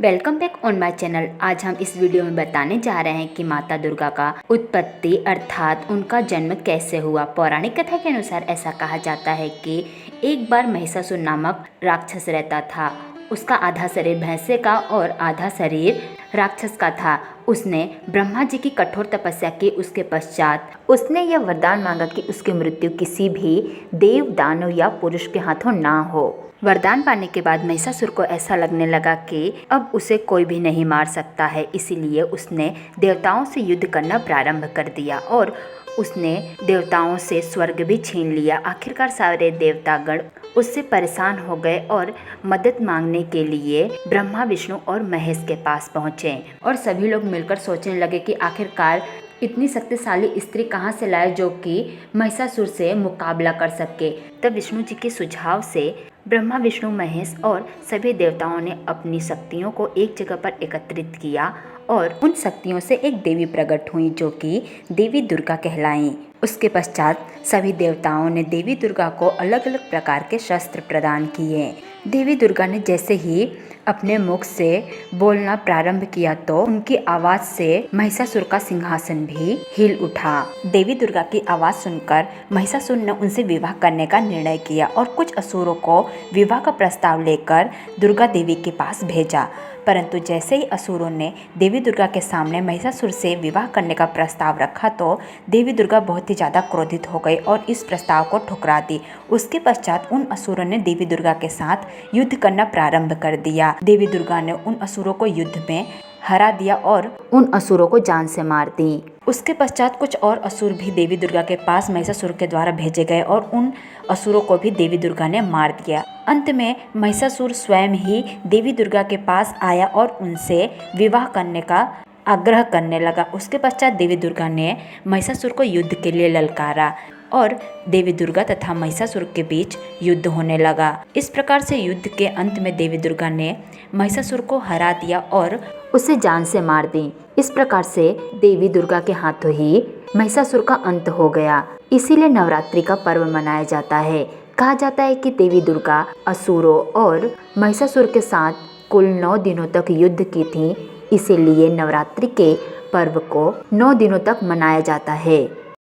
Welcome back on my channel. आज हम इस वीडियो में बताने जा रहे हैं कि माता दुर्गा का उत्पत्ति अर्थात उनका जन्म कैसे हुआ। पौराणिक कथा के अनुसार ऐसा कहा जाता है कि एक बार महिषासुर नामक राक्षस रहता था। उसका आधा शरीर भैंसे का और आधा शरीर राक्षस का था। उसने ब्रह्मा जी की कठोर तपस्या की। उसके पश्चात उसने यह वरदान मांगा कि उसकी मृत्यु किसी भी देव, दानव या पुरुष के हाथों ना हो। वरदान पाने के बाद महिषासुर को ऐसा लगने लगा कि अब उसे कोई भी नहीं मार सकता है। इसीलिए उसने देवताओं से युद्ध करना प्रारंभ कर दिया और उसने देवताओं से स्वर्ग भी छीन लिया। आखिरकार सारे देवतागण उससे परेशान हो गए और मदद मांगने के लिए ब्रह्मा, विष्णु और महेश के पास पहुँचे और सभी लोग मिलकर सोचने लगे कि आखिरकार इतनी शक्तिशाली स्त्री कहाँ से लाए जो कि महिषासुर से मुकाबला कर सके। तब विष्णु जी के सुझाव से ब्रह्मा, विष्णु, महेश और सभी देवताओं ने अपनी शक्तियों को एक जगह पर एकत्रित किया और उन शक्तियों से एक देवी प्रकट हुई जो कि देवी दुर्गा कहलाईं। उसके पश्चात सभी देवताओं ने देवी दुर्गा को अलग अलग प्रकार के शस्त्र प्रदान किए। देवी दुर्गा ने जैसे ही अपने मुख से बोलना प्रारंभ किया तो उनकी आवाज से महिषासुर का सिंहासन भी हिल उठा। देवी दुर्गा की आवाज सुनकर महिषासुर ने उनसे विवाह करने का निर्णय किया और कुछ असुरों को विवाह का प्रस्ताव लेकर दुर्गा देवी के पास भेजा। परंतु जैसे ही असुरों ने देवी दुर्गा के सामने महिषासुर से विवाह करने का प्रस्ताव रखा तो देवी दुर्गा बहुत ही ज़्यादा क्रोधित हो गई और इस प्रस्ताव को ठुकरा दी। उसके पश्चात उन असुरों ने देवी दुर्गा के साथ युद्ध करना प्रारंभ कर दिया। देवी दुर्गा ने उन असुरों को युद्ध में हरा दिया और उन असुरों को जान से मार दी। उसके पश्चात कुछ और असुर भी देवी दुर्गा के पास महिषासुर के द्वारा भेजे गए और उन असुरों को भी देवी दुर्गा ने मार दिया। अंत में महिषासुर स्वयं ही देवी दुर्गा के पास आया और उनसे विवाह करने का आग्रह करने लगा। उसके पश्चात देवी दुर्गा ने महिषासुर को युद्ध के लिए ललकारा और देवी दुर्गा तथा महिषासुर के बीच युद्ध होने लगा। इस प्रकार से युद्ध के अंत में देवी दुर्गा ने महिषासुर को हरा दिया और उसे जान से मार दी। इस प्रकार से देवी दुर्गा के हाथों ही महिषासुर का अंत हो गया। इसीलिए नवरात्रि का पर्व मनाया जाता है। कहा जाता है कि देवी दुर्गा असुरों और महिषासुर के साथ कुल 9 दिनों तक युद्ध की थी। इसीलिए नवरात्रि के पर्व को 9 दिनों तक मनाया जाता है।